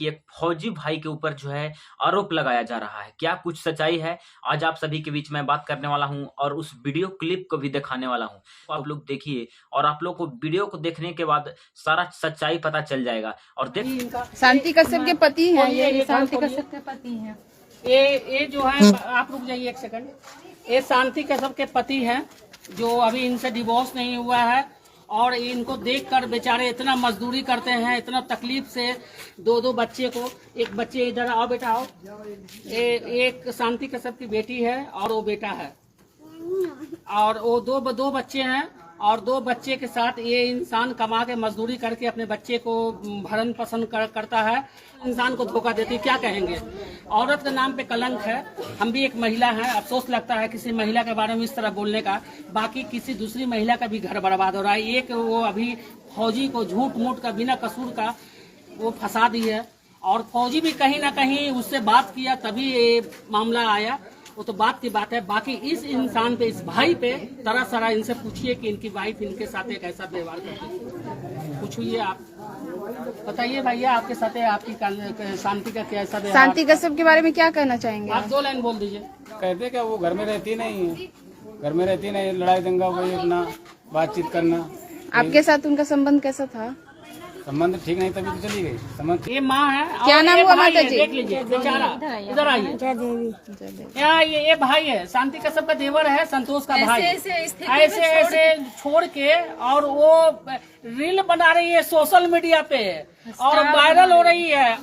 कि एक फौजी भाई के ऊपर जो है आरोप लगाया जा रहा है। क्या कुछ सच्चाई है, आज आप सभी के बीच में बात करने वाला हूं और उस वीडियो क्लिप को भी दिखाने वाला हूं। तो आप लोग देखिए और आप लोग को वीडियो को देखने के बाद सारा सच्चाई पता चल जाएगा। और शांति कश्यप के पति हैं, ये शांति कश्यप के पति हैं। ये जो है, आप रुक जाइए एक सेकंड। ये शांति कश्यप के पति हैं जो अभी इनसे डिवोर्स नहीं हुआ है और इनको देखकर बेचारे इतना मजदूरी करते हैं, इतना तकलीफ से। दो बच्चे को, एक बच्चे इधर आओ बेटा आओ, एक शांति कश्यप की बेटी है और वो बेटा है और वो दो बच्चे हैं और दो बच्चे के साथ ये इंसान कमा के मजदूरी करके अपने बच्चे को भरण पोषण करता है। इंसान को धोखा देती, क्या कहेंगे। औरत के नाम पे कलंक है। हम भी एक महिला हैं, अफसोस लगता है किसी महिला के बारे में इस तरह बोलने का। बाकी किसी दूसरी महिला का भी घर बर्बाद हो रहा है। एक वो अभी फौजी को झूठ मूठ का बिना कसूर का वो फंसा दी है और फौजी भी कहीं ना कहीं उससे बात किया तभी ये मामला आया। वो तो बात की बात है। बाकी इस इंसान पे, इस भाई पे तरह तरह इनसे पूछिए कि इनकी वाइफ इनके साथ एक ऐसा व्यवहार करती है। पूछिए, आप बताइए भैया, आपके साथ आपकी शांति का कैसा व्यवहार। शांति कश्यप के बारे में क्या कहना चाहेंगे आप? 2 लाइन बोल दीजिए। कहते क्या वो घर में रहती नहीं है, घर में रहती नहीं, लड़ाई दंगा वही अपना बातचीत करना। आपके साथ उनका संबंध कैसा था? संबंध ठीक नहीं तभी तो चली गई। संबंध ये माँ है। क्या नाम हुआ माता जी? देख लीजिए बेचारा, इधर आइए। ये भाई है, शांति कश्यप का देवर है, संतोष का भाई। ऐसे छोड़ के और वो रील बना रही है सोशल मीडिया पे और वायरल हो रही है।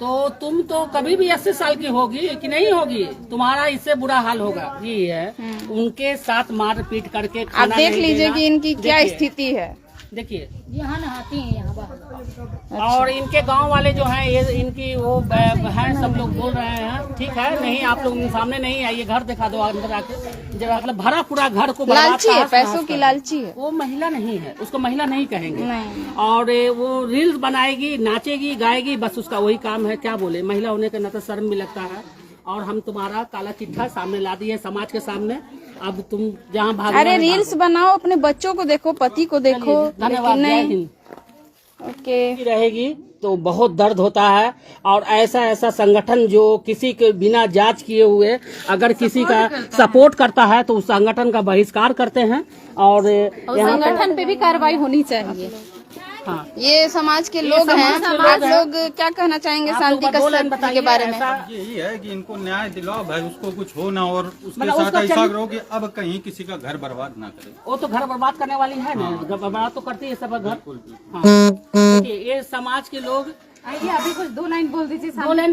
तो तुम तो कभी भी 80 साल की होगी कि नहीं होगी, तुम्हारा इससे बुरा हाल होगा। ये है उनके साथ मारपीट करके। आप देख लीजिए कि इनकी क्या स्थिति है। देखिए यहाँ नहाती हैं यहाँ बाहर। और इनके गांव वाले जो हैं, ये इनकी वो है, सब लोग बोल रहे हैं। ठीक है, नहीं आप लोग सामने नहीं आइए, घर दिखा दो अंदर आके। जब मतलब भरा पूरा घर को लालची है, पैसों की लालची है। वो महिला नहीं है, उसको महिला नहीं कहेंगे। नहीं। और वो रील्स बनाएगी, नाचेगी, गाएगी, बस उसका वही काम है। क्या बोले, महिला होने का न तो शर्म भी लगता है। और हम तुम्हारा काला चिट्ठा सामने ला दिए समाज के सामने। अब तुम जहाँ भाग, अरे रील्स बनाओ, अपने बच्चों को देखो, पति को देखो। धन्यवाद, जय हिंद। ओके रहेगी तो बहुत दर्द होता है। और ऐसा संगठन जो किसी के बिना जांच किए हुए अगर किसी का सपोर्ट करता है तो उस संगठन का बहिष्कार करते हैं। और संगठन पे भी कार्रवाई होनी चाहिए। हाँ, ये समाज के लोग हैं। आप लोग क्या कहना चाहेंगे शांति कश्यप के बारे में? यही है कि इनको न्याय दिलाओ भाई, उसको कुछ हो ना और उसके साथ ऐसा करो कि अब कहीं किसी का घर बर्बाद ना करे। वो तो घर बर्बाद करने वाली है ना, बर्बाद तो करती है सब घर। हाँ, ये समाज के लोग। अभी कुछ 2 लाइन बोल दीजिए। 2 लाइन